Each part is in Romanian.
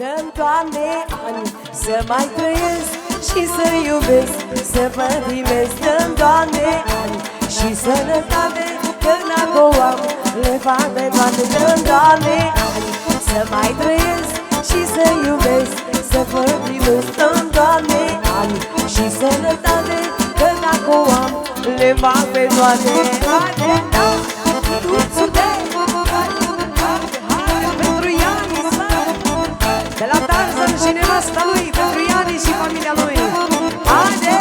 Dă-mi, Doamne, ani să mai trăiesc și să iubesc, să pătimesc. Dă-mi, Doamne, ani și sănătate, că dacă o am, le fac pe toate. Dă-mi, Doamne, ani să mai trăiesc și să iubesc, să pătimesc. Dă-mi, Doamne, ani și sănătate, că dacă o am, le fac pe toate. Haide, da, tuțul de pentru Ianis, de la Tarzan și nevasta lui, pentru Ianis și familia lui. Haide!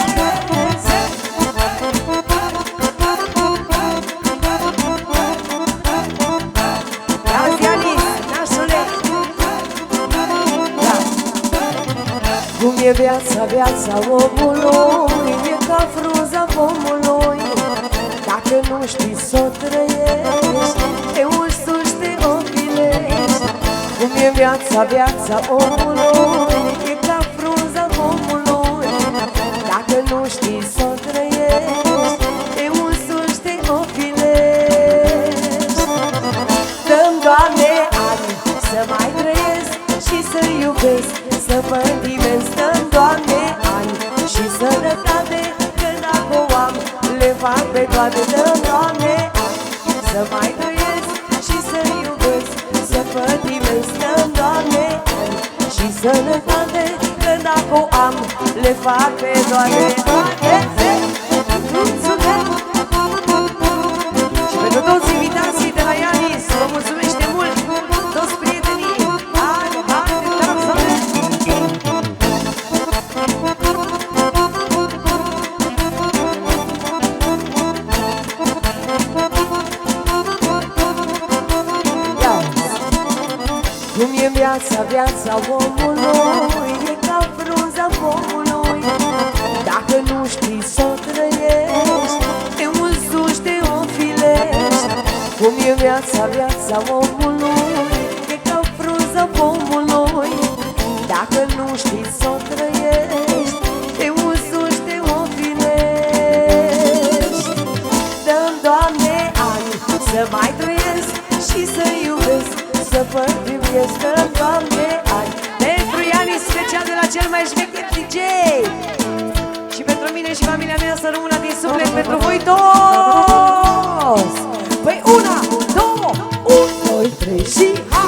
Azi, Ianis, nașule! Da! Cum e viața omului, e ca frunza pomului. Dacă nu știi s-o trăiești, te însuși te ofilești. Cum e viața omului, e ca frunza pomului. Dacă nu știi s-o trăiești, te însuși te ofilești. Dă-mi, Doamne, ani să mai trăiesc și să iubesc, să pătimesc. Dă-mi, Doamne, ani și sănătate, că dacă o am, le fac pe toate. Dă-mi, Doamne, ani să mai trăiesc și să iubesc, să pătimesc. Dă-mi, Doamne, ani și sănătate, că dacă o am, le fac pe toate. Și pentru toți invitații de la Ianis, vă mulțumește mult, toți prietenii. Haide, Tarzan! Cum e viața omului, e ca frunza pomului. Dacă nu știi s-o trăiești, te însuși te înfilești. Cum e viața omului, e ca frunza pomului. Dacă nu știi s-o trăiești, te însuși te înfilești. Dă-mi, Doamne, ani să mai trăiesc și să iubesc, să pătimesc. Dă-mi, Doamne, ani pentru Ianis, special de la cel mai șmecher DJ. Și pentru mine și familia mea să rămână din suflet pentru voi toți. Păi una, două, un, doi, trei și ha!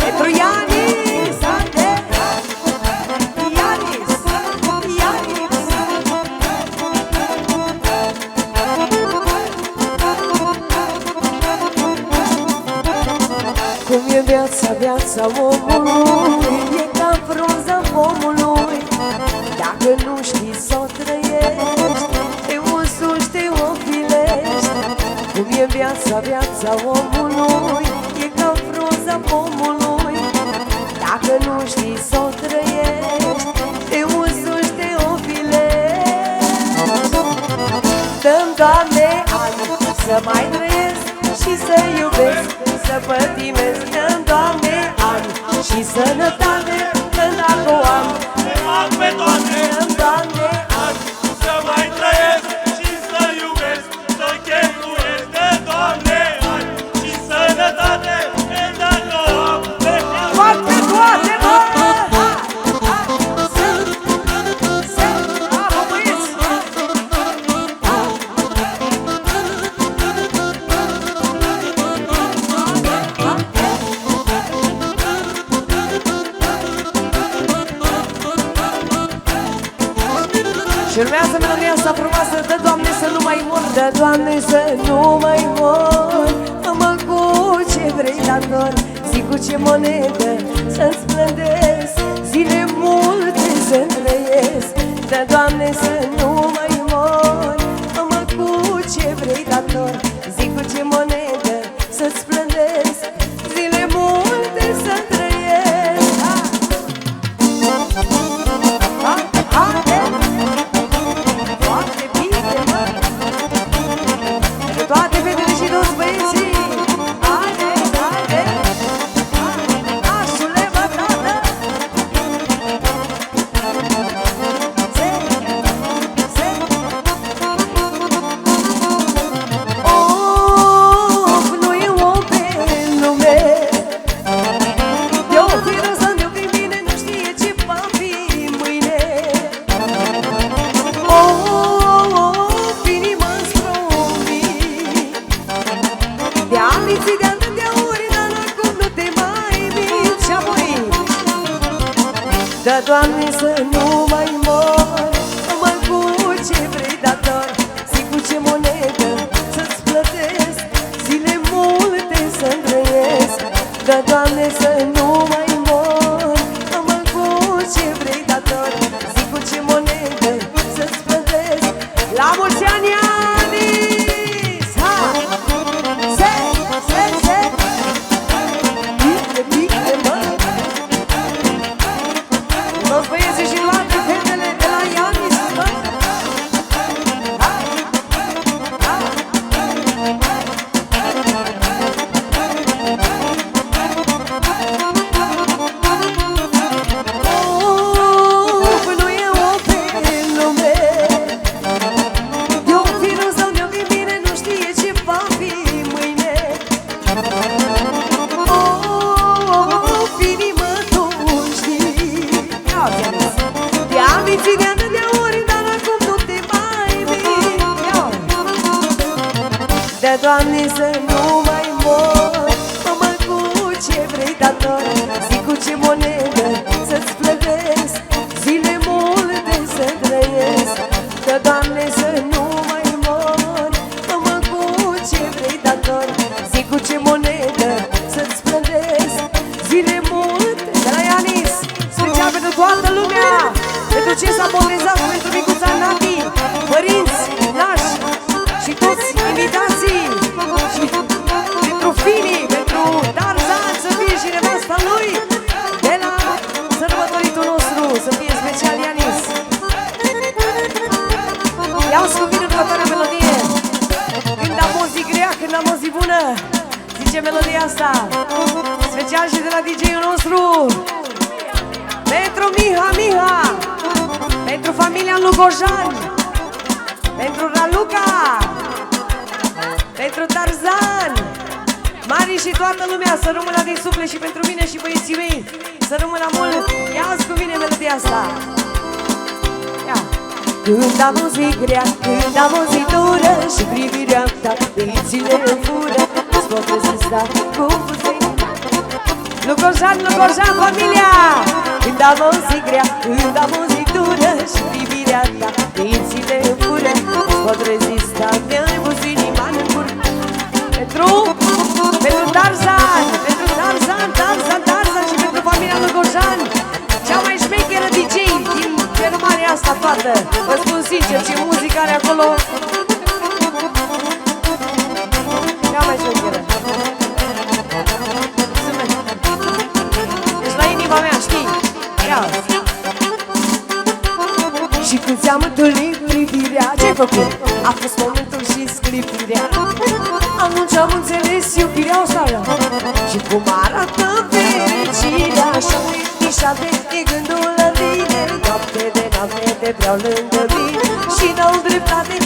Pentru Ianis, haide! Ianis, Ianis! Cum e viața omului, e ca frunza pomului. Dacă nu știi s-o trăiești, te însuși te ofilești. Cum e viața omului, e ca frunza pomului. Dacă nu știi s-o trăiești, te însuși te ofilești. Dă-mi, Doamne, ani să mai trăiesc și să iubesc, să pătimesc. Dă-mi, Doamne, ani și sănătate, că dacă o am, le fac pe toate. dă-mi, Doamne, ani Să mai trăiesc și să iubesc, să cheltuiesc. De Doamne, ani și sănătate, că dacă o am, le fac pe toate, mă! Și urmează melodia asta frumoasă. Dă, Doamne, să nu mai mor, dă, Doamne, să nu mai mor. Mă cu ce vrei dator, zi cu ce monedă să-ți plândesc, zile multe să-mi trăiesc. Dă, Doamne, să nu mai mor. Mă cu ce vrei dator, zi cu ce monedă să-ți plândesc, zile multe să-mi trăiesc. Toate fetele și toți băieții, haide, haide! Nașule, bă, tată! Se, Da, Doamne, să nu mai mor. Mă cu ce vrei, dator, zi cu ce monedă să-ți plătesc, zile multe să-mi trăiesc. Da, Doamne, să nu mai mor. Mă cu ce vrei, dator, zi cu ce monedă să-ți plătesc. La mulți ani, Anis! Ha! Se! Bine, mă! Toți băieții și luate fetele de la Ianis, mă! Ha! Ha! Nu e o pe lume, de-o fi rău sau de-o fi bine, nu știe ce va fi mâine. Inima, tu știi, te-am mințit de atâtea ori, dar acum nu te mai mint. De, Doamne, să nu mai mor. Mă cu ce vrei, dator, zi cu ce monedă să-ți plătesc, zile multe să trăiesc. De, Doamne, să nu mai mor. Mă cu ce vrei, dator, zi cu ce monedă să-ți plătesc, zile multe. De la Ianis, special pentru toată lumea, pentru ce s-a botezat, pentru micuța Nati, părinți, nași și toți invitații, și pentru Fini, pentru Tarzan, să fie și nevasta lui, de la sărbătoritul nostru, să fie special Ianis. Ia-o-ți cu mine următoarea melodie. Când am o zi grea, când am o zi bună, zice melodia asta, special și de la DJ-ul nostru, pentru Miha, pentru familia Lugojan, pentru Raluca, pentru Tarzan, Mari și toată lumea, să rămână din suflet și pentru mine și băieții mei, să rămână mult. Ia-ți cu mine melodia asta. Ia. Când am o zi grea, când am o zi dură și privirea ta dințile îmi fură, îți pot rezista cu puțin. Lugojan, familia! Când am o zi grea, când am o zi dură și privirea ta dințile îmi fură, îți pot rezista, mi-ai pus inima în cur. Pentru Tarzan, și pentru familia Lugojan, cea mai șmecheră DJ din Germania asta toată. Vă spun sincer, ce muzică are acolo. Cea mai șmecheră. Ești la inima mea, știi? Ia. Și când ți-am întâlnit privirea, ce-ai făcut? A fost momentul și sclipirea. Atunci am înțeles iubirea o sală și cum arată fericirea. Așa unișate e gândul la tine, noapte de noapte te vreau lângă mine. Și n-au dreptate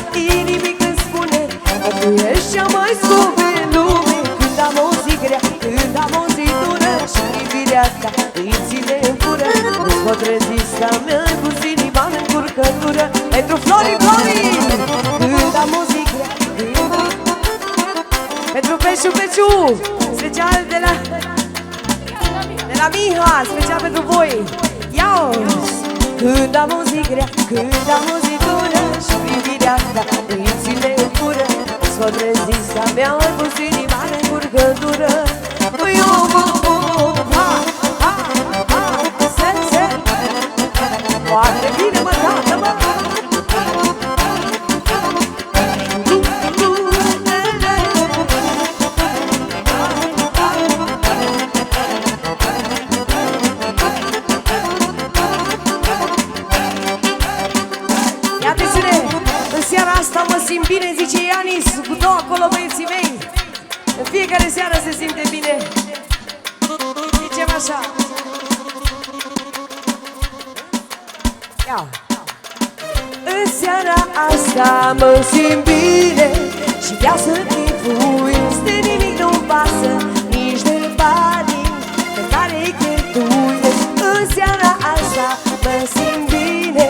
inimic când spune că tu ești cea mai scumpe în lume. Când am o zi grea, când am o zi dură și privirea ta dințile îmi fură, nu-ți pot rezista, mi-ai pus inima în încurcătură. Pentru Flori, când am o zi grea, pentru Peciu, special de la Miha, special pentru voi. Ia-o-ți! Când am o zi grea, când am o zi dură și privirea ta dințile îmi fură, îți pot rezista, mi-ai pus inima în încurcătură. Se, foarte bine, mă, tată, mă! Asta mă simt bine, zice Ianis, cu două acolo băieții mei. În fiecare seară se simte bine. Zicem așa. Ia. În seara asta mă simt bine și vreau să chifuiesc. De nimic nu-mi pasă, nici de banii pe care îi cheltuiesc. În seara asta mă simt bine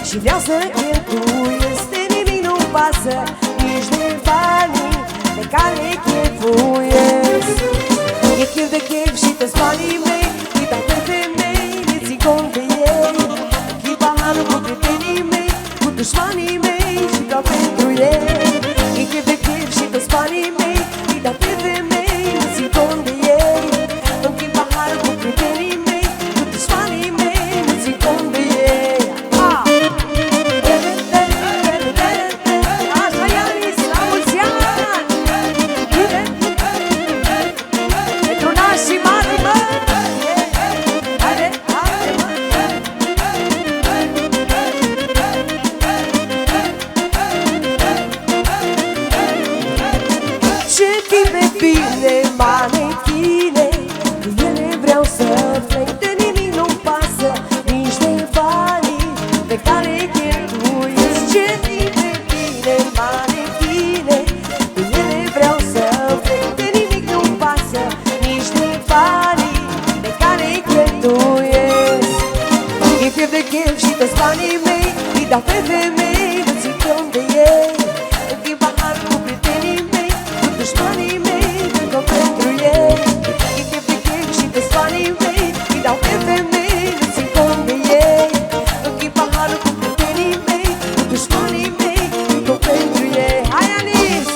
și vreau să cheltuiesc. Pasă, nici de banii pe care îi chefuiesc. E chef de chef și toți banii mei, uita pe femei, le țin cont de ei. dușmanii mei și dau pentru ei. E chef de chef și toți banii mei îi dau pe femei, nu țin cont de ei. Închid paharul cu prietenii mei, cu dușmanii mei, nu țin cont de ei. Așa, Ianis, la mulți ani! Pentru nașii mari, mă! Haide, haide, mă! Ce tine bine, manechine, cu ele vreau să plec, de nimic nu-mi pasă, nici de banii pe care cheltuiesc. Ce tine bine, manechine, cu ele vreau să plec, de nimic nu-mi pasă, nici de banii pe care cheltuiesc. E chef de chef și toți banii mei îi dau pe femei, nu țin cont de ei. Închid paharul cu prietenii mei, cu dușmanii mei, cânt pentru ei. E chef de chef și toți banii mei îi dau pe femei, nu țin cont de ei. Închid paharul cu prietenii mei, cu dușmanii mei, cânt pentru ei. Hai, Anis!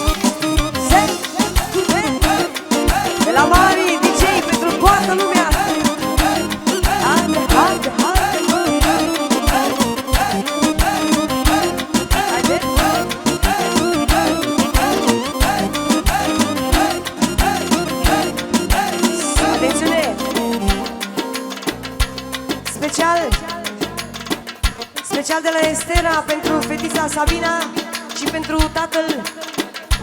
De la mari DJ pentru toată lumea! Haide, haide, haide! Haide! Atențiune! Special de la Estera pentru fetița Sabina și pentru tatăl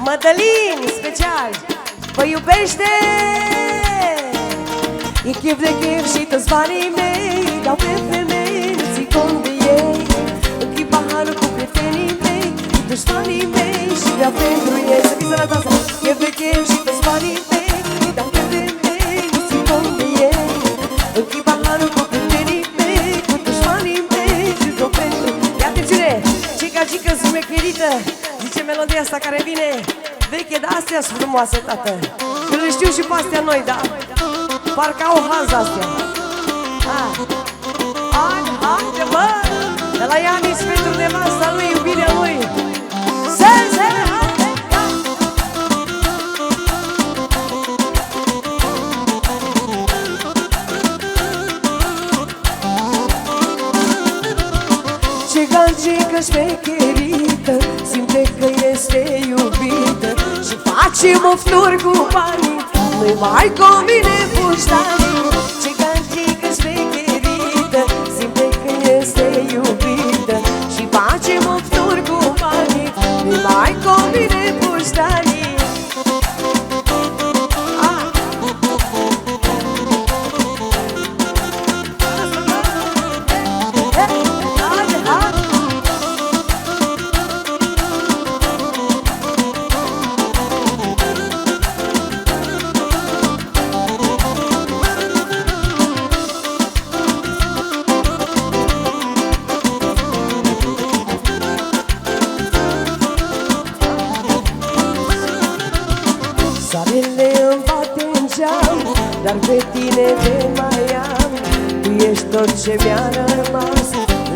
Mădălin, special! Vă iubește! E chef de chef și toți banii mei dau pe femei, nu țin cont de ei. Închid paharul cu prietenii mei, cu dușmanii mei și vreau pentru ei. Să fii sănătoasă! Chef de chef și toți banii mei dau pe femei, nu țin cont de ei. Închid paharul cu prietenii mei, cu dușmanii mei și vreau pentru ei. Ia atențiune! Cica-cică smecherită, zice melodia asta care vine veche, dar astea sunt frumoase, tată. Că le știu și pe astea noi, da? Parcă au hază astea. Haide, bă! De la Ianis pentru nevasta lui, iubirea lui. Se, haide! Cică șmecherită, simte că este iubită și face mofturi cu banii, nu-i mai convine puștanii. Cică șmecherită, simte că este iubită și face mofturi cu banii, nu-i mai convine puștanii. Soarele îmi bate în geam, dar pe tine te mai am. Tu ești tot ce mi-a rămas,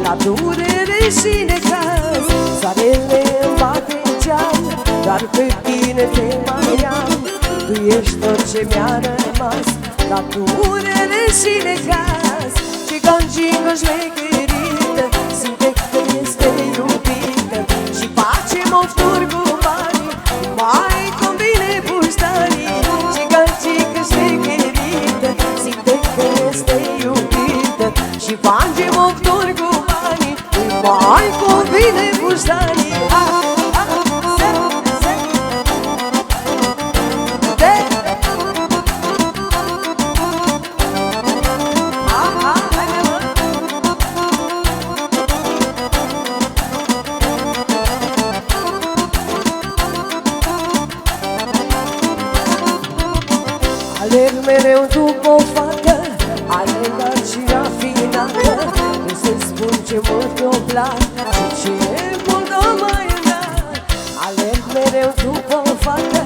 la durere și necaz. Soarele îmi bate în geam, dar pe tine te mai am. Tu ești tot ce mi-a rămas, la durere și necaz. Cică șmecherită, simte că este iubită și face mofturi cu banii, mai convine puștanii. Cică șmecherită, simte că este iubită și face mofturi cu banii, mai convine puștanii. Alerg mereu după o fată, alergat și rafinată. Nu se spun ce mult o plac și ce mult o mai înalt. Alerg mereu după o fată,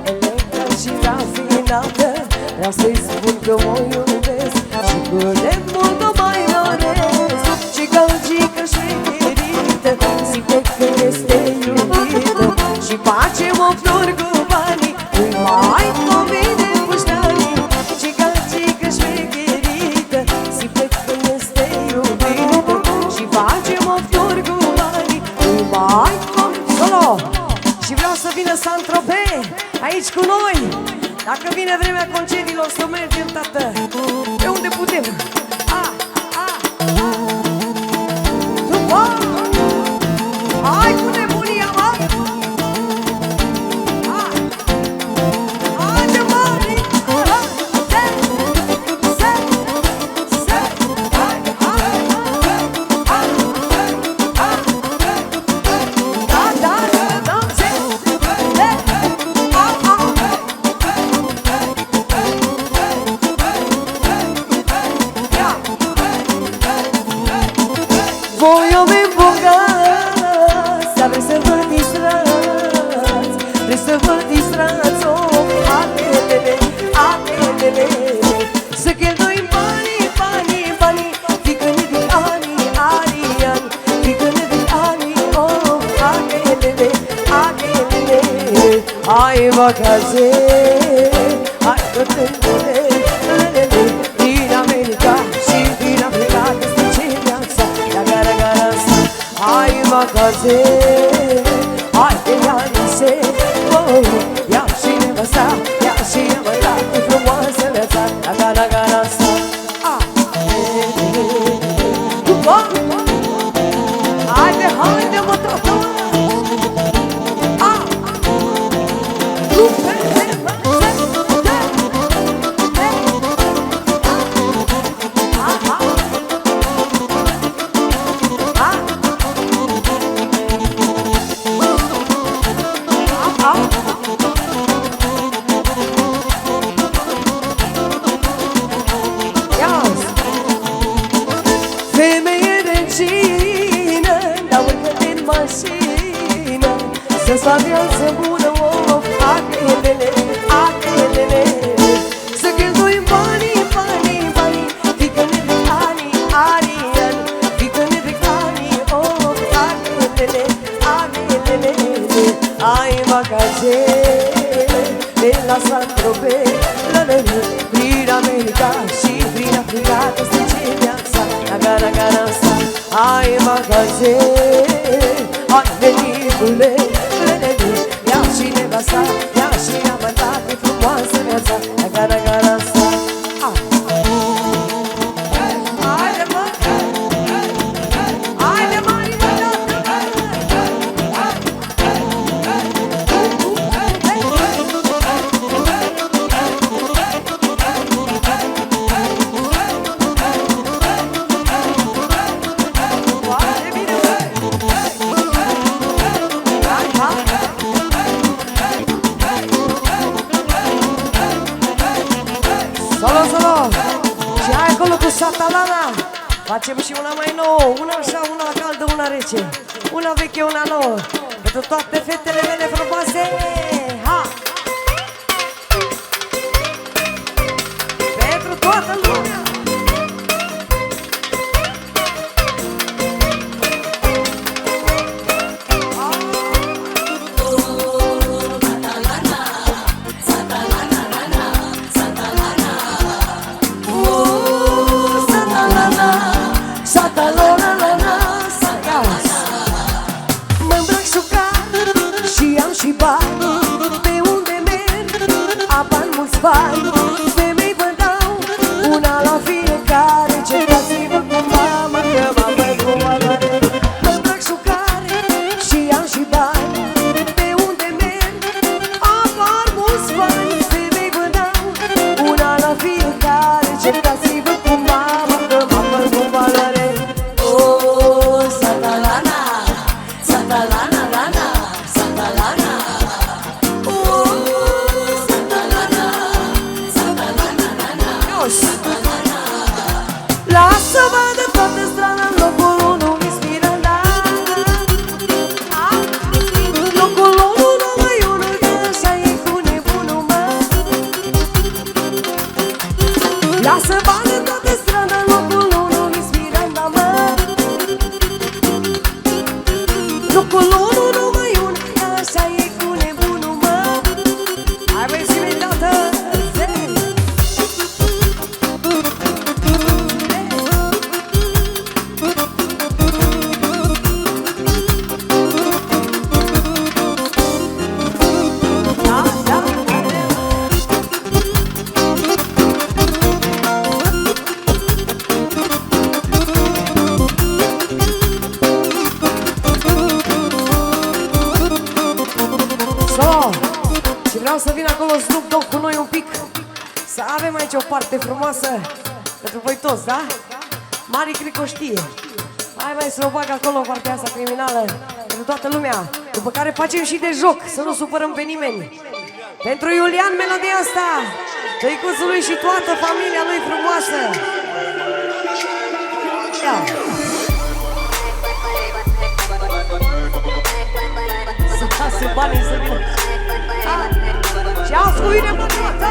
alergat și rafinată. Vreau să-i spun că mă iubesc și cât de mult o mai doresc. Cică-cică șmecherită, fetiță simte că este iubită și face o flori cu banii, îi mai convine puștanii. Cică șmecherită simte că este iubită și face o flori cu banii, îi mai convine. Solo! Și vreau să vină Saint-Tropez aici cu noi. Dacă vine vremea concediilor să mergem, tată, pe unde putem. Hai cu nebunia, mă! Haide, mări! Voi oameni bogați, trebuie să vă distrați, trebuie să vă distrați, oh, atelele, atelele. Să cheltuim banii, banii, banii, fică-ne de anii, anii, ani, fică-ne de anii, oh, atelele, atelele. Hai vacanțe, hai că-te lelele, din America și din Africa, despre ce viața. Hai vacanțe, hai de ianise, oh, ia și nevasta, ia și nevasta, e frumoasă viața, la sa. Haide, haide, mă, tată! Femeie regină, dar urcă din mașină, să-ți fac viață bună, oh, atelele, atelele. Să cheltuim banii, banii, banii, fică-ne de anii, anii, ani, fică-ne de anii, oh, atelele, atelele. Ai vacanțe, de la Saint-Tropez, prin America și prin Africa, despre ce viața. Gara sa, hai vacanțe, hai venitule, lelele, ia și nevasta, ia și amanta, e frumoasă viața, gara sa. Haide, mă! Haide, Marina! Și hai acolo cu Satalana. Facem și una mai nouă, una așa, una caldă, una rece, una veche, una nouă, pentru toate fetele mele frumoase. Ha! Pentru toată lumea. Și bani, pe unde merg, apar mulți bani. Femei vă dau, una la fiecare, certați-vă cu mama, că mama e cu valoare. Mă îmbrac șucare și am și bani, pe unde merg, apar mulți bani. Femei vă dau, una la fiecare, certați-vă cu mama, că mama e cu valoare. Oh, Satalana, Satalana, lana, Satalana. Vreau să vin acolo Snoop Dogg cu noi un pic. Să avem aici o parte frumoasă pentru voi toți, da? Mari cred că o știe. Hai mai să o bag acolo partea asta criminală pentru toată lumea. După care facem și de joc, să nu supărăm pe nimeni. Pentru Iulian melodia asta, tăicuțului și toată familia lui frumoasă. Ia. Să lasă banii să vină. Și ascuine pe toată.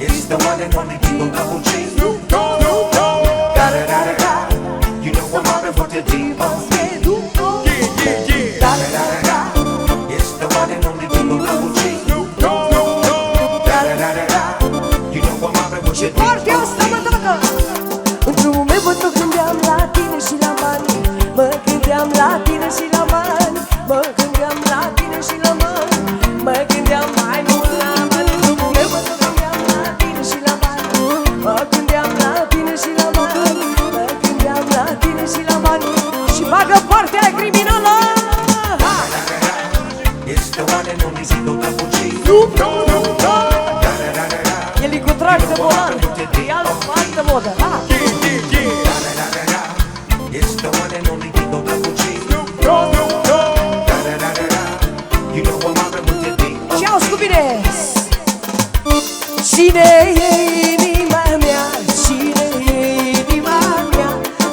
It's the one and only Eagle Double G. Da-da-da-da-da. You know I'm mobbing for the D.O.C. Da-da-da-da-da. It's the one and only Eagle Double G. Da-da-da-da-da. You know I'm mobbing for the D.O.C. Partea asta, mă, tată! Într-un moment mă tot gândeam la tine și la bani. Mă gândeam la tine și la bani. Mă gândeam la tine și la bani. Mă gândeam mai mult la bani. Într-un moment mă tot gândeam la tine și la bani. Mă gândeam la tine și la bani. Mă gândeam la tine și la bani. Și bagă partea criminală! It's the one and only Eagle Double G. El e cu trag de volan. E altă modă. It's the one and only Eagle Double G. Da-da-da-da-da. You know I'm mobbing with the D.O.C. Și auzi cu bine! Cine e inima mea? Cine e inima mea?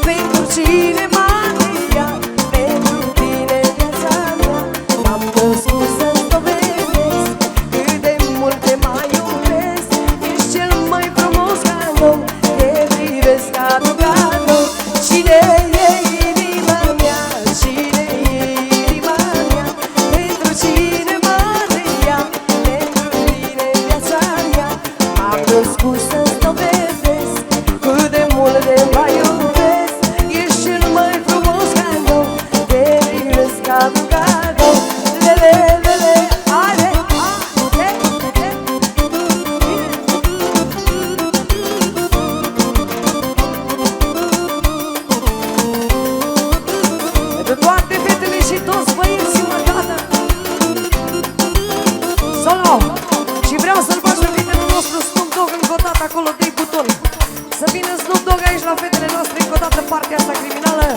Pentru cine m-am ia? Pentru tine viața mea. M-am născut să-ți dovedesc cât de mult te mai iubesc. Ești cel mai frumos cadou, te privesc ca pe cadou. Cine e inima mea? Cine e inima mea? Pentru cine m-am ia? Pentru tine viața mea. M-am născut să-ți dovedesc cât de mult te mai iubesc. Ești cel mai frumos cadou, te privesc ca pe cadou. Lele, lele, ale, pentru toate fetele și toți băieții, mă, tată. Solo! Și vreau să-l faci pe prietenul nostru Snoop Dogg încă o dată acolo de buton. Să vină Snoop Dogg aici la fetele noastre încă o dată partea asta criminală.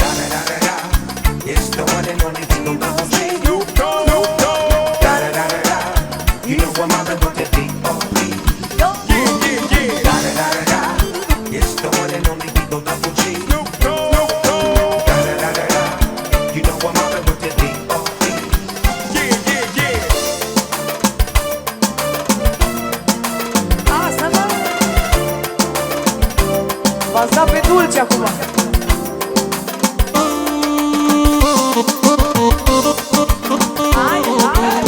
Da-da-da-da-da. It's the one and only Eagle Double G. Da-da-da-da-da. You know I'm mobbing with the D.O.C. Da-da-da-da-da. It's the one and only Eagle Double G. Da-da-da-da-da. You know I'm mobbing with the D.O.C. Asta, mă! V-ați dat pe dulce acum. Hai, hai!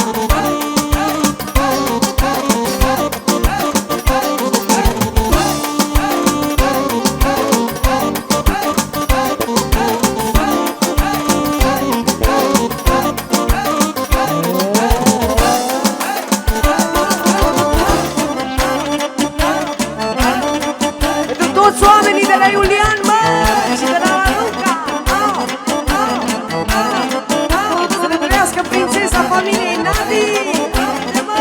Pentru toți oamenii de la Iulian, mă! Și de la Luca! Să le trăiască prințesa familiei Nadi! Haide, mă!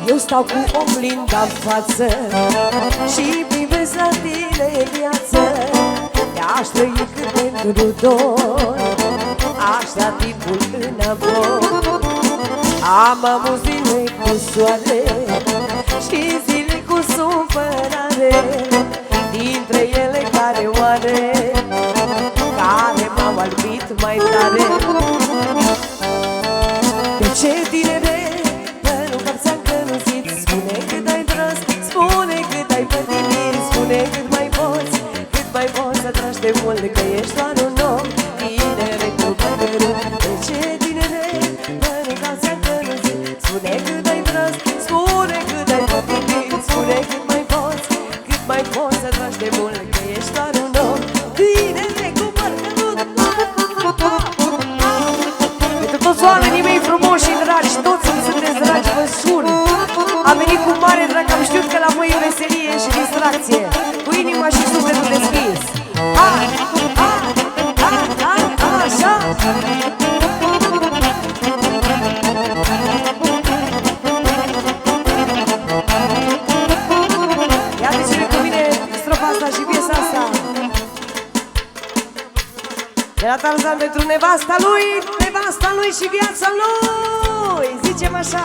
Eu stau cu oglinda în față și privesc la tine viață. Te-aș trăi cât pentru dor, aș da timpul înapoi. Am avut zile cu soare și zile cu supărare, dintre ele care oare, care m-au albit mai tare. De ce tinere, părul cap ți-a încălzit? Spune cât ai tras, spune cât ai pătimit, spune cât mai poți să tragi de mult, că ești doar un om. Tinere cu părul, de ce tinere, părul cap ți-a încălzit? Spune cât ai tras, spune cât ai pătimit, spune cât mai poți să tragi de mult, că ești doar un om. Tinere cu părul. Pentru toți oamenii mei frumoși și dragi, toți îmi sunteți dragi, vă jur. Am venit cu mare drag, am știut că la voi e veselie și distracție. Cu inima și sufletul deschis. la Tarzan pentru nevasta lui și viața lui. Zicem așa.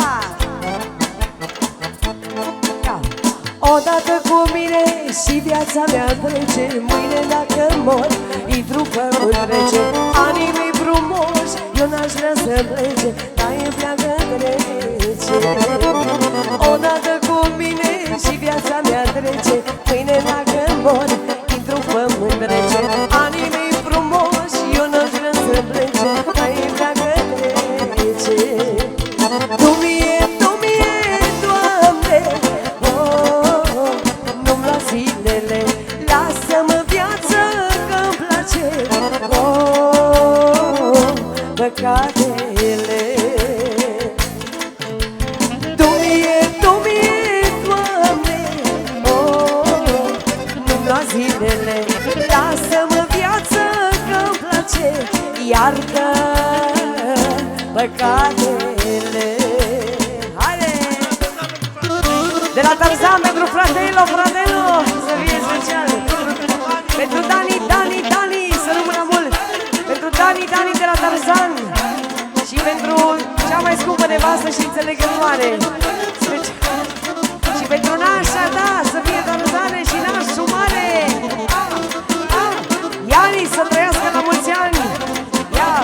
Odată cu mine și viața mea trece, mâine dacă mor, intru pământ rece. Anii mei frumoși, eu n-aș vrea să plece, dar e pleacă trece. Odată cu mine și viața mea trece, mâine dacă mor, intru pământ rece. Anii mei frumoși, eu n-aș vrea să plece, dar e pleacă trece. Tu mie, Doamne, nu-mi lua zilele, lasă-mă viață că-mi place, păcatele. Tu mie, Doamne, nu-mi lua zilele, lasă-mă viață că-mi place, iartă păcatele. De la Tarzan pentru fratelo, să fie special. Pentru Dani, să rămână mult. Pentru Dani de la Tarzan. Și pentru cea mai scumpă nevastă și înțelegătoare. Și pentru nașa ta, să fie Tarzane și nașul mare. Iani să trăiască la mulți ani. Ia.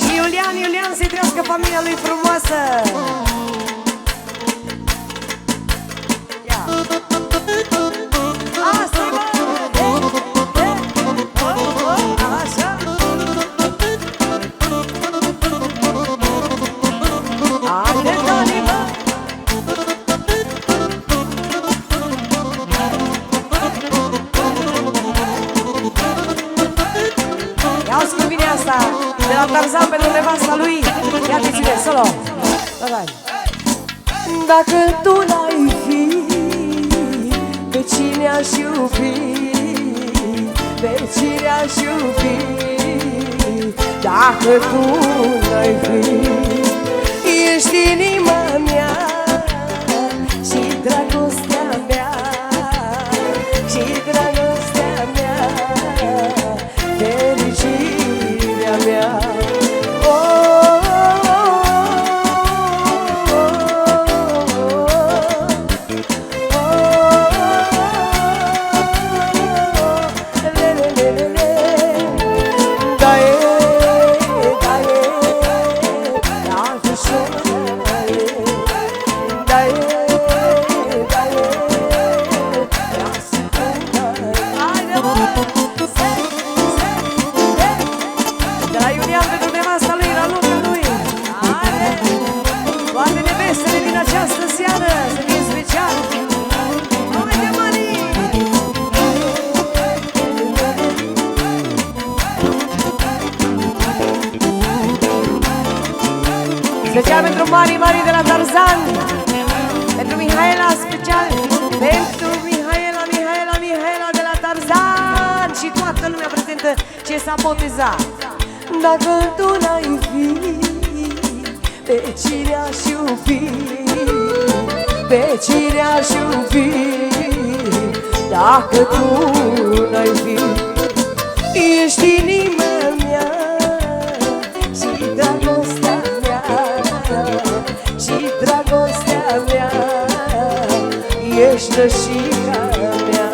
Și Iulian să-i trăiască familia lui frumoasă. De la Tarzan pentru nevasta lui. Ia te ține, solo. Dacă tu n-ai fi, pe cine aș iubi? Pe cine aș iubi? Dacă tu n-ai fi, ești inima mea și dragostea mea, și dragostea mea, fericirea mea. Special pentru Mari de la Tarzan. Pentru Mihaela special. Pentru Mihaela de la Tarzan. Și toată lumea prezentă ce s-a botezat. Dacă tu n-ai fi, pe cine aș iubi? Pe cine aș iubi? Dacă tu n-ai fi, ești inima mea și dragostea mea, și dragostea mea, ești rășica mea.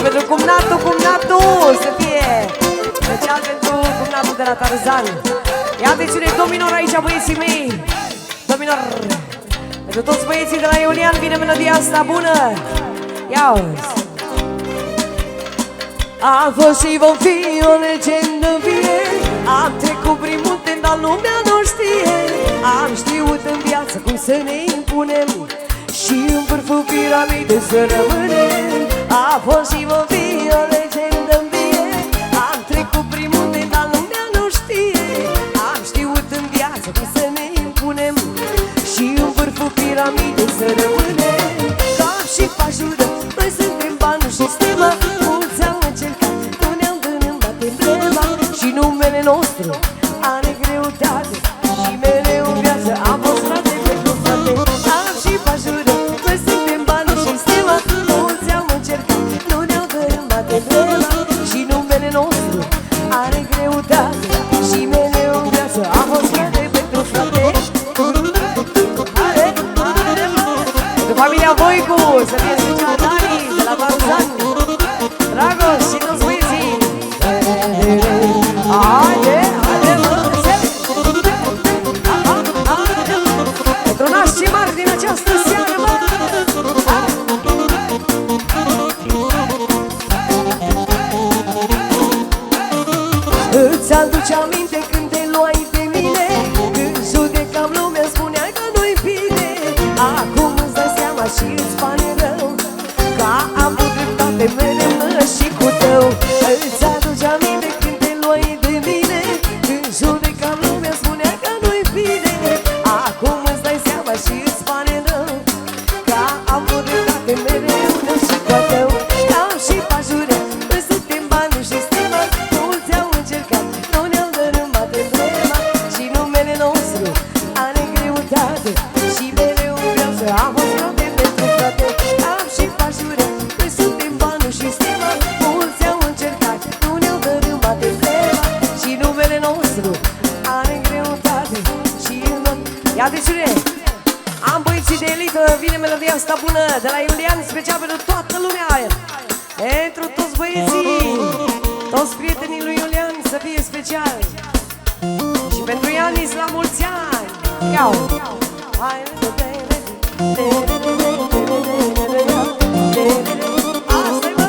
Pentru cumnatul, să fie special pentru cumnatul de la Tarzan. Ia atențiune, dominor aici, băieții mei. Dominor. Pentru toți băieții de la Iulian vine melodia asta bună. Ia-uzi. Am fost și vom fi o legendă vie. Am trecut prin multe, dar lumea nu știe. Am știut în viață cum să ne impunem și în vârful piramidei să rămânem. A fost și o vie, o legendă în vie. Am trecut prin munte, dar lumea nu știe. Am știut în viață cum să ne impunem și în vârful piramidei să rămânem. Cap și pajură, noi suntem banul și stima. Mulți au încercat, nu ne-au dărâmat emblema. Și numele nostru are greutate și mereu în viață am fost frate pentru frate. Cap și pajură, noi suntem banul și stima. Mulți au încercat, nu ne-au dărâmat emblema. Și numele nostru are greutate și mereu în viață am fost frate pentru frate. Pentru familia Voicu, să fie special Dani de la Barzan, Dragos și toți băieții. Haide, haide mă, pentru nașii mari din această seară, mă. Îți aduce aminte când te luai de mine, când judecam lumea, spuneai că nu-i bine. Acum îți dai seama și îți pare rău că am avut dreptate mereu și cu tău. Îți aduce aminte când te luai de mine, când judecam lumea, spuneai că nu-i bine. Acum îți dai seama și îți pare rău că am avut dreptate mereu și cu tău. Am și pajură, noi suntem banul și stima. Mulți au încercat, nu ne-au dărâmat emblema. Și numele nostru are greutate și mereu în viață am fost frate pentru frate. Am și pajură, noi suntem banul și stima. Mulți au încercat, nu ne-au dărâmat emblema. Și numele nostru are greutate și ia de cine? Am băieții de elită, vine melodia asta bună de la Iulian, special pentru toată lumea. Pentru toți băieții, toți prietenii lui Iulian, să fie special. Și pentru Ianis la mulți ani. Iau! Asta-i bă!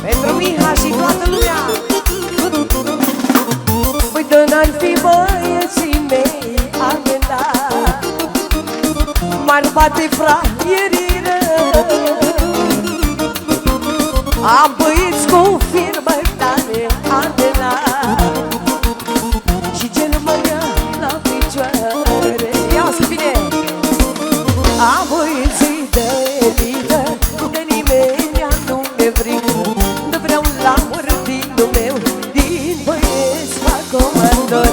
Pentru Miha și toată lumea. Uite, n-ar fi băieții mei amendat, m-ar bate fraieriră. Am băieți cu firmă tare amendat și ce mă ia la picioare. Ia să bine! Am băieții de elită, de nimeni nu ne frică. Nu vreau la mărtinul meu, din băieți fac comandor.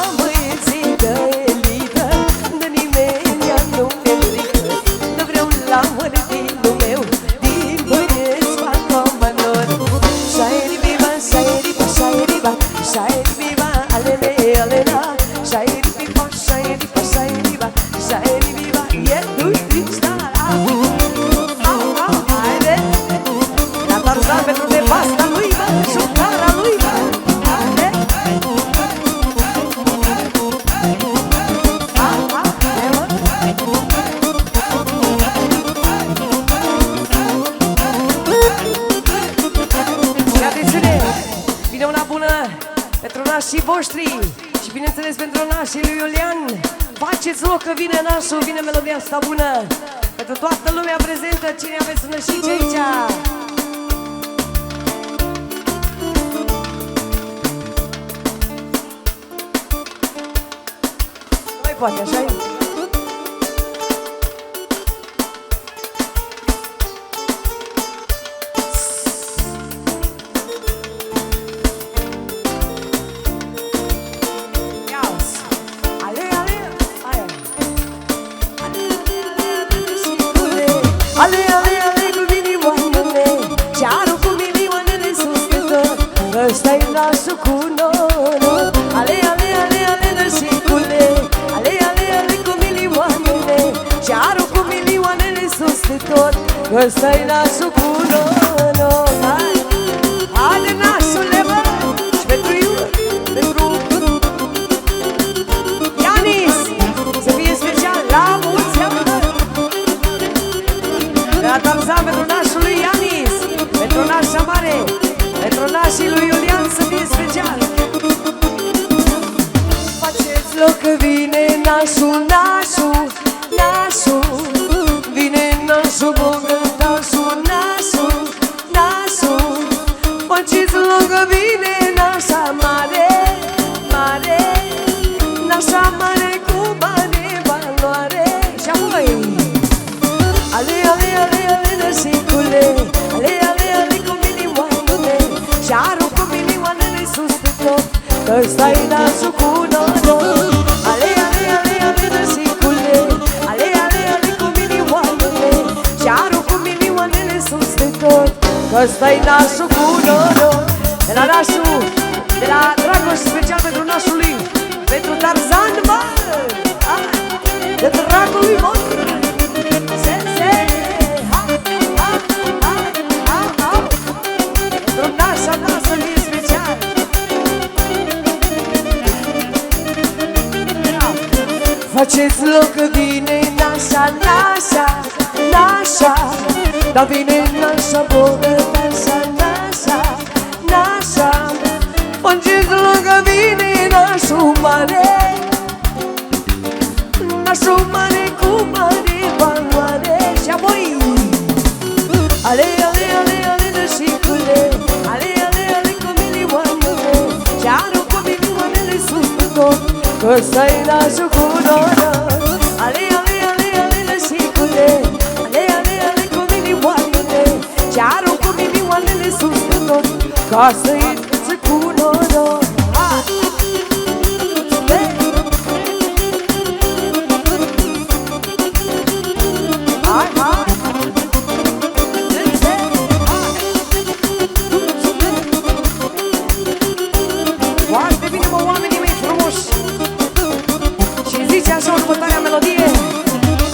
Am băieții de elită, de nimeni nu ne frică. Nu vreau la mărtinul meu, din băieți fac comandor. Shairi biba, shairi ba, shairi ba, shairi biba, alele, alena. Shairi biba, shairi ba, shairi ba, shairi biba, e du-i stara. Haide! La Tarzan pentru nevasta lui, bă, jucarea lui, bă. Haide! Și atențiune! Vine una bună pentru nașii voștri și bineînțeles pentru nașii lui Iulian. Faceți loc că vine nașul, vine melodia asta bună pentru toată lumea prezentă. Cine aveți nășici aici? Nu mai poate, așa-i? Ale, ale, ale cu milioanele, cearul cu milioanele sus de tot. Ăsta-i nașul cu noroc. Ale, ale, ale, ale, nășicule, ale, ale, ale cu milioanele, cearul cu milioanele sus de tot. Ăsta-i nașul cu noroc. Haide nașule, bă, și pentru Iur, pentru Ianis, să fie special la mulți ani. De la Tarzan pentru nașul lui Ianis, pentru nașa mare, pentru nașii lui Iulian, să fie special. nașul, nașul, nașul. Vine nașul, bogătașul, nașul, nașul. Faceți lângă vine nașa mare, mare. Nașa mare cu bani valoare. Și apoi ale, ale, ale, ale, năsicule. Ale, ale, ale, cu minioanele. Și arunc cu minioanele sus de tot, că stai nașul cu noroc. Ale, ale, ale, ale, năsicule. Ale, ale, ale, cu minioanele. Și arunc cu minioanele sus de tot, că stai nașul cu noroc. De la nașul, de la Dragoș, special pentru nașul lui, pentru Tarzan, bă! De dragul lui Mor! Se, ha, ha, ha, ha, ha! Pentru nașa noastră e special! Faceți loc că vine nașa, nașa, nașa. Dar vine nașa bogătașa, nașa, nașa. Faceți loc că vine nașul mare, nașul mare cu mare valoare. Și apoi ale, ale, ale, ale, nășicule. Ale, ale, ale, cu milioanele. Și arunc cu milioanele sus pe tot, că stai nașul cu noroc. Ale, ale, ale, ale, nășicule. Ale, ale, ale, cu milioanele. Și arunc cu milioanele sus pe tot, ca să-i cu noroc. Hai, hai! Foarte bine, mă, oamenii mei frumoși! Și zice așa următoarea melodie.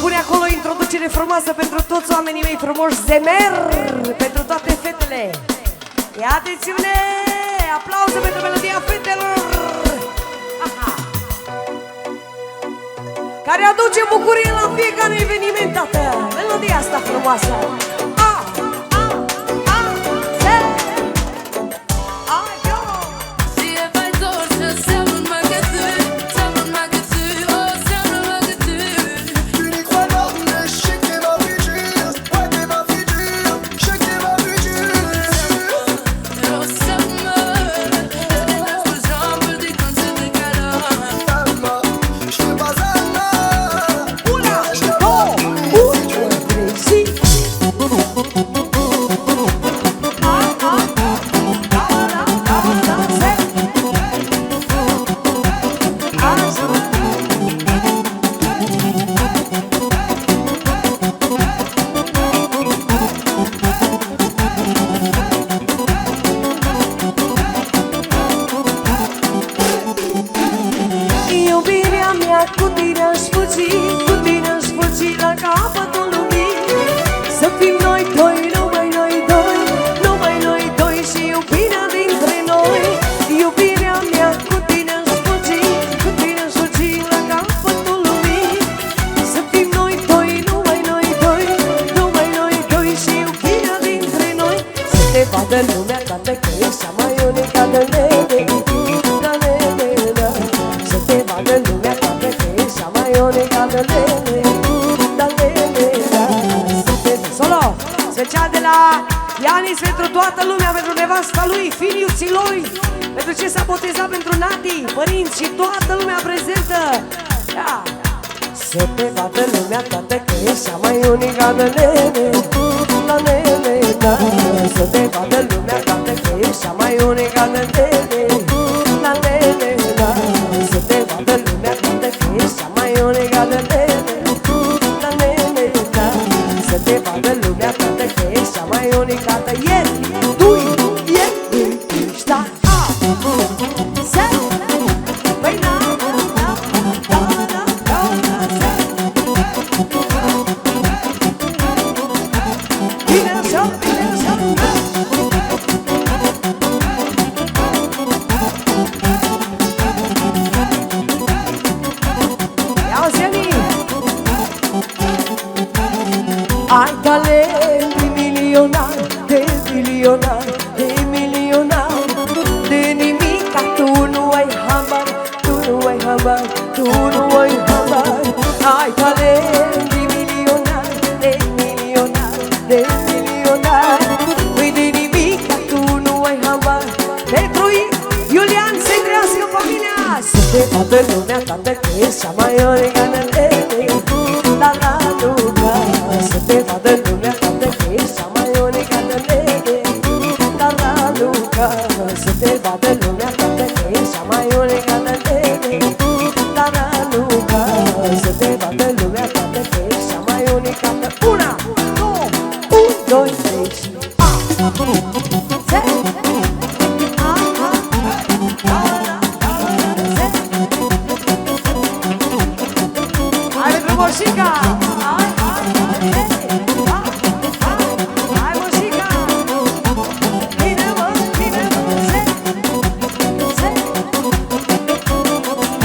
Pune acolo introducere frumoasă pentru toți oamenii mei frumoși. Zemer pentru toate fetele. Ia atențiune! Aplauze pentru melodia fetelor! Aha. Care aduce bucurie la fiecare eveniment, tată! Melodia asta frumoasă! Special de la Ianis pentru toată lumea, pentru nevasta lui, filiuții lui, pentru ce s-a botezat, pentru Nati, părinți și toată lumea prezentă. Da. Să te vadă lumea toată că ești cea mai unică de nene, la nene, da. Să te vadă lumea toată că ești cea mai unică de nene, la nene, da. Să te vadă lumea toată că ești cea mai unică de nene, la nene, da. Să te vadă lumea toată că ești cea mai unică de nene. Pentru Iulian să-i trăiască familia. Să te vadă lumea toată că ești cea mai origană la la Luca. Să te vadă lumea toată că ești cea mai origană la la Luca. Să te vadă lumea toată că ești cea mai origană la la Luca. Să te vadă lumea toată că ești cea mai unicată. Una, două, un, doi, trei și hai pentru Moșica! Hai Moșica! Bine mă, bine mă!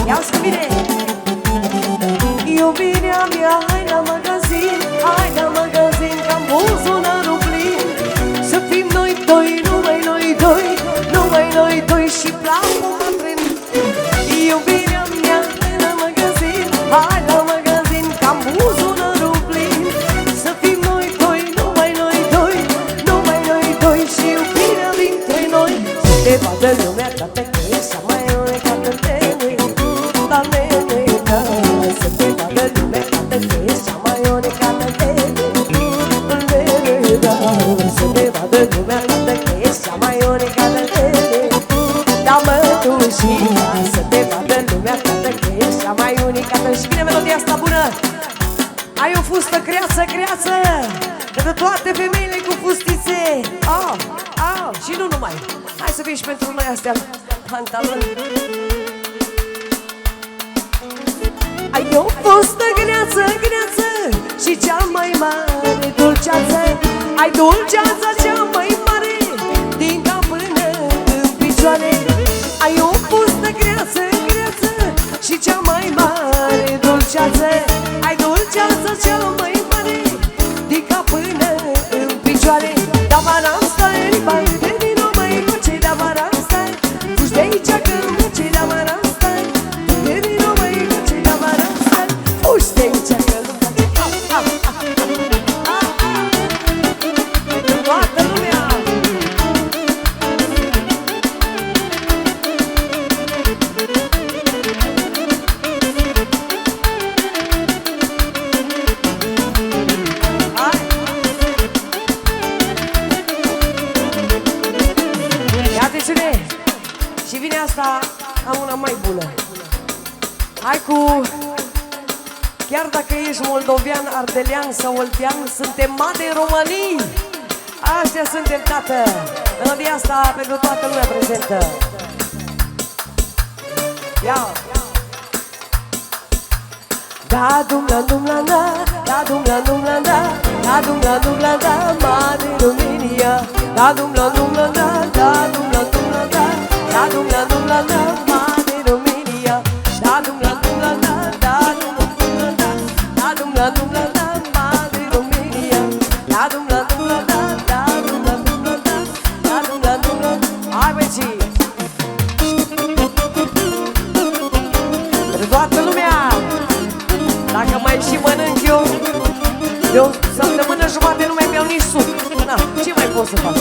Ia-ți-o bine! Iubirea mea, hai la magazin, hai la magazin, că-am buzunarul plin. Să fim noi doi, numai noi doi, numai noi doi și placul bătrân. Iubirea mea, hai la magazin, hai la magazin, că-am buzunarul plin. Să fim noi doi, numai noi doi, numai noi doi și iubirea dintre noi. Să te vadă lumea toată că ești cea mai unicată la mine, da. Să te vadă lumea toată că ești cea mai unicată da. Să te vadă lumea toată că ești cea mai unicată da, mătușica. Să te vadă lumea toată că ești cea mai unicată. Și vine melodia asta bună. Ai o fustă creață, creață pentru toate femeile cu fustițe. Și nu numai. Hai să fii și pentru noi astea pantaloni. Ai o fustă greață, greață și cea mai mare dulceață. Ai dulceața cea mai mare din cap până în picioare. Ai o fustă greață, greață și cea mai mare dulceață. Ai dulceața cea mai mare din cap până în picioare. Da, varam stai, bai de vino mai coce, da, varam stai. Fugi de aici că merge, da, varam stai. De vino mai coce, da, varam stai. Fugi de aici că nu face. Pentru toată lumea. Hai. Ia atențiune. Și vine asta, am una mai bună. Hai cu... Chiar dacă ești moldovean, ardelean sau oltean, suntem made românii. Aștia suntem, tată. Melodia asta pentru toată lumea prezentă. Ia! Da, dumla, dumla, da, da, dumla, dumla, da, da, dumla, dumla, da, made România. Da, dumla, dumla, da, da, dumla, dumla, da, da, dumla, dumla, da, made România. Da, dumla, dumla, da, da, dumla, dumla, da, da, dumla, dumla, da, made România. Da, dumla, dumla, da, da, dumla, dumla, da, da, dumla, dumla. Hai, băieții! Pentru toată lumea! Dacă mai și mănânc eu, de o săptămână jumate nu mai beau nici suc. Na, ce mai pot să fac?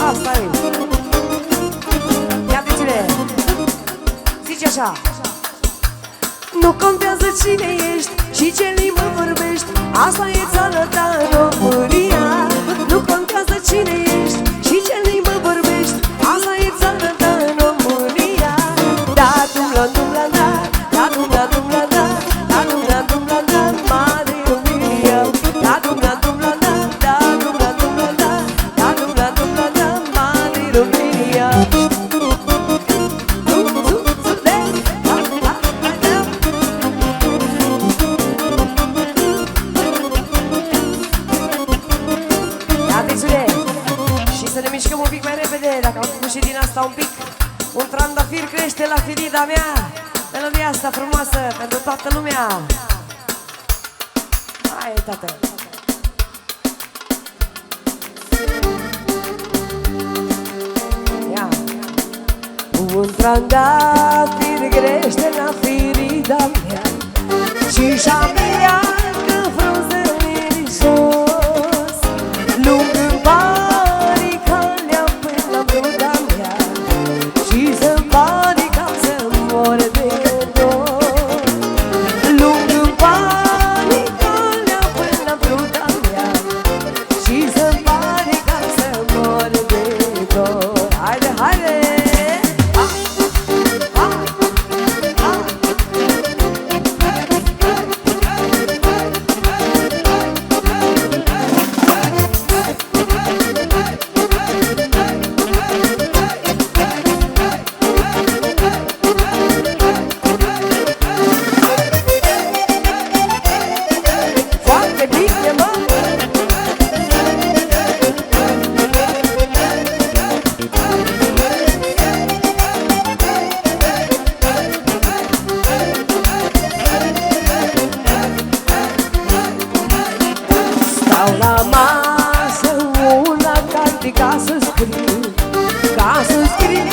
Asta e. Ia atențiune. Zice așa. Nu contează cine ești și ce limbă vorbești, asta e țara ta, România. Nu contează cine ești și ce limbă vorbești, asta e țara ta, România. Da, dumla, dumla, da, da, dumla, dumla, da, da, dumla, dumla, da, mare România. Da, dumla, dumla, da, da, dumla, dumla, da, da, dumla, dumla, da, mare România. Și să ne mișcăm un pic mai repede. Dacă am făcut și din asta un pic. Un trandafir crește la firida mea. Melodia asta frumoasă pentru toată lumea. Hai, tată. Ia. Un trandafir crește la firida mea și-și amereagă frunzele jos, lung în bar. ca să scriu, ca să scriu